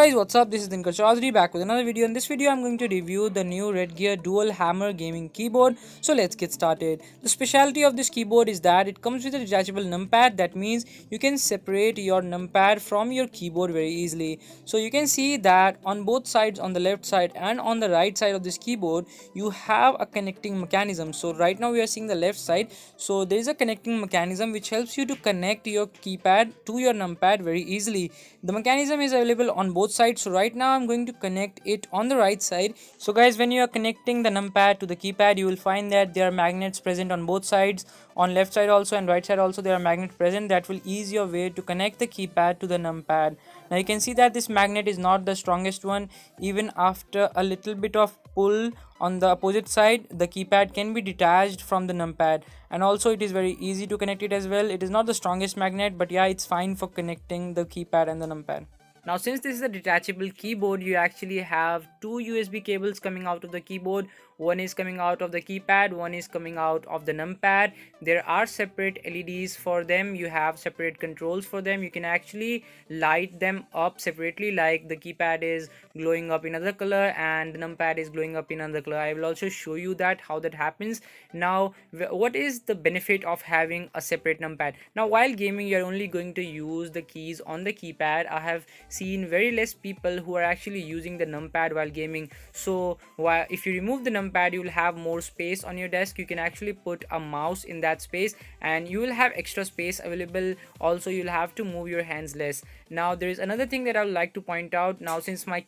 guys, what's up? This is Dinker back with another video. In this video, I'm going to review the new Redgear dual hammer gaming keyboard. So let's get started. The specialty of this keyboard is that it comes with a detachable numpad. That means you can separate your numpad from your keyboard very easily. So you can see that on both sides, on the left side and on the right side of this keyboard, you have a connecting mechanism. So right now we are seeing the left side. So there is a connecting mechanism which helps you to connect your keypad to your numpad very easily. The mechanism is available on both sides, so right now I'm going to connect it on the right side. So guys, when you are connecting the numpad to the keypad, you will find that there are magnets present on both sides. On left side also and right side also there are magnets present that will ease your way to connect the keypad to the numpad. Now you can see that this magnet is not the strongest one. Even after a little bit of pull on the opposite side, the keypad can be detached from the numpad, and also it is very easy to connect it as well. It is not the strongest magnet, but yeah, it's fine for connecting the keypad and the numpad. Now since this is a detachable keyboard, you actually have two USB cables coming out of the keyboard. One is coming out of the keypad, one is coming out of the numpad. There are separate LEDs for them. You have separate controls for them. You can actually light them up separately, like the keypad is glowing up in another color and the numpad is glowing up in another color. I will also show you that how that happens. Now what is the benefit of having a separate numpad? Now while gaming, you're only going to use the keys on the keypad. I have seen very less people who are actually using the numpad while gaming. So while if you remove the numpad, you will have more space on your desk. You can actually put a mouse in that space and you will have extra space available. Also, you'll have to move your hands less. Now there is another thing that I would like to point out. Now since my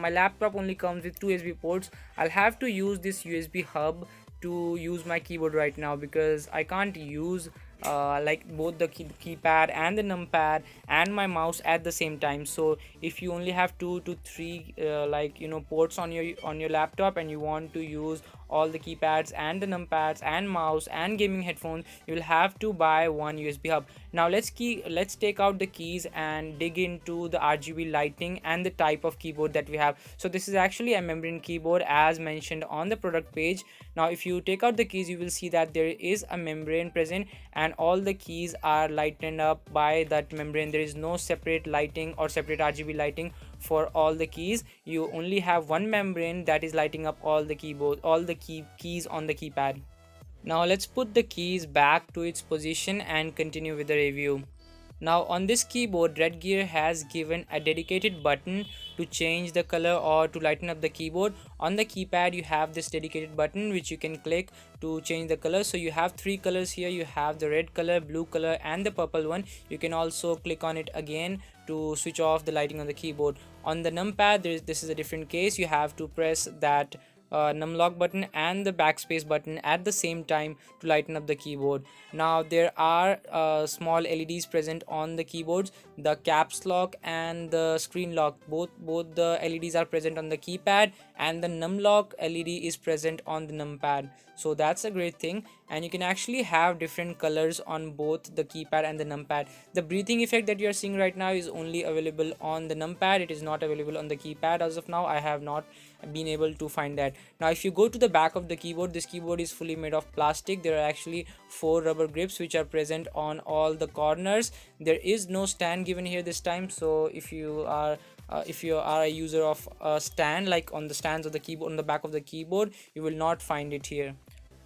laptop only comes with two USB ports, I'll have to use this USB hub to use my keyboard right now, because I can't use like both the keypad and the numpad and my mouse at the same time. So if you only have 2 to 3 ports on your laptop and you want to use all the keypads and the numpads and mouse and gaming headphones, you will have to buy one USB hub. Now let's take out the keys and dig into the RGB lighting and the type of keyboard that we have. So this is actually a membrane keyboard as mentioned on the product page. Now if you take out the keys, you will see that there is a membrane present and all the keys are lightened up by that membrane. There is no separate lighting or separate RGB lighting for all the keys. You only have one membrane that is lighting up all the keys on the keypad. Now let's put the keys back to its position and continue with the review. Now on this keyboard, Redgear has given a dedicated button to change the color or to lighten up the keyboard. On the keypad you have this dedicated button which you can click to change the color. So you have three colors here. You have the red color, blue color and the purple one. You can also click on it again to switch off the lighting on the keyboard. On the numpad, this is a different case. You have to press that numlock button and the backspace button at the same time to lighten up the keyboard. Now there are small LEDs present on the keyboards. The caps lock and the screen lock, both the LEDs are present on the keypad, and the numlock LED is present on the numpad. So that's a great thing, and you can actually have different colors on both the keypad and the numpad. The breathing effect that you are seeing right now is only available on the numpad. It is not available on the keypad as of now. I have not been able to find that. Now if you go to the back of the keyboard, this keyboard is fully made of plastic. There are actually 4 rubber grips which are present on all the corners. There is no stand given here this time, so if you are a user of a stand, like on the stands of the keyboard on the back of the keyboard, you will not find it here.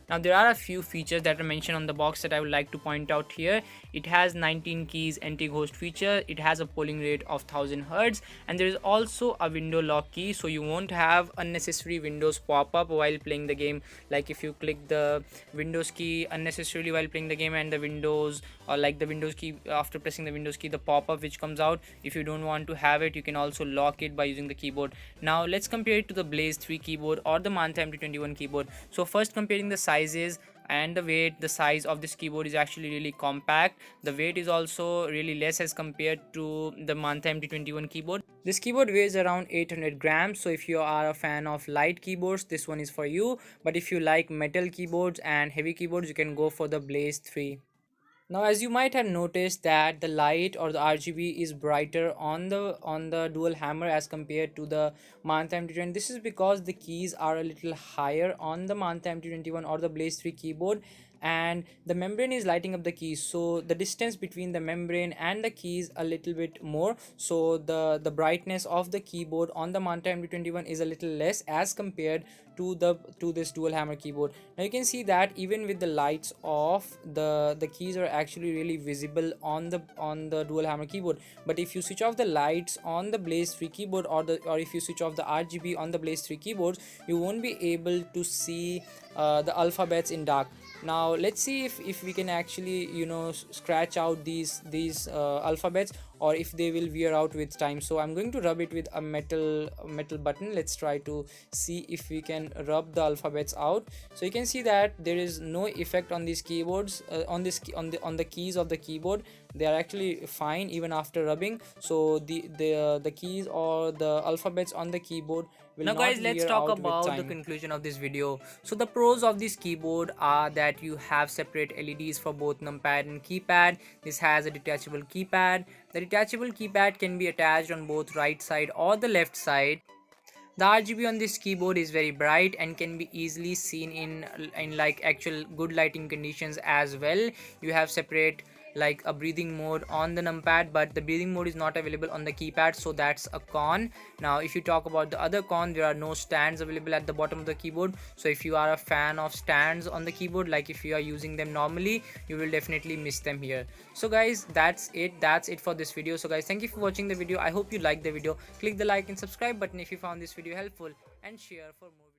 Now there are a few features that are mentioned on the box that I would like to point out here. It has 19 keys anti-ghost feature, it has a polling rate of 1000 Hz, and there is also a window lock key, so you won't have unnecessary windows pop up while playing the game. Like if you click the Windows key unnecessarily while playing the game and the Windows, or like the Windows key, after pressing the Windows key, the pop-up which comes out, if you don't want to have it, you can also lock it by using the keyboard. Now let's compare it to the Blaze 3 keyboard or the Manta MT21 keyboard. So first, comparing the sizes and the weight, the size of this keyboard is actually really compact. The weight is also really less as compared to the Manta MT21 keyboard. This keyboard weighs around 800 grams, so if you are a fan of light keyboards, this one is for you. But if you like metal keyboards and heavy keyboards, you can go for the Blaze 3. Now as you might have noticed that the light or the RGB is brighter on the dual hammer as compared to the Manta MT20. This is because the keys are a little higher on the Manta MT21 or the Blaze 3 keyboard, and the membrane is lighting up the keys, so the distance between the membrane and the keys a little bit more, so the brightness of the keyboard on the Manta MD21 is a little less as compared to this dual hammer keyboard. Now you can see that even with the lights off, the keys are actually really visible on the dual hammer keyboard. But if you switch off the lights on the Blaze 3 keyboard, or if you switch off the RGB on the Blaze 3 keyboards, you won't be able to see the alphabets in dark. Now let's see if we can actually, you know, scratch out these alphabets, or if they will wear out with time. So I'm going to rub it with a metal button. Let's try to see if we can rub the alphabets out. So you can see that there is no effect on these keyboards, on the keys of the keyboard. They are actually fine even after rubbing. So the keys or the alphabets on the keyboard will not Guys, let's wear talk out with about the time. conclusion of this video. So the pros of this keyboard are that you have separate LEDs for both numpad and keypad. This has a detachable keypad. The detachable keypad can be attached on both right side or the left side. The RGB on this keyboard is very bright and can be easily seen in like actual good lighting conditions as well. You have separate like a breathing mode on the numpad, but the breathing mode is not available on the keypad, so that's a con. Now if you talk about the other con, there are no stands available at the bottom of the keyboard. So if you are a fan of stands on the keyboard, like if you are using them normally, you will definitely miss them here. So guys, that's it for this video. So guys, thank you for watching the video. I hope you liked the video. Click the like and subscribe button if you found this video helpful, and share for more videos.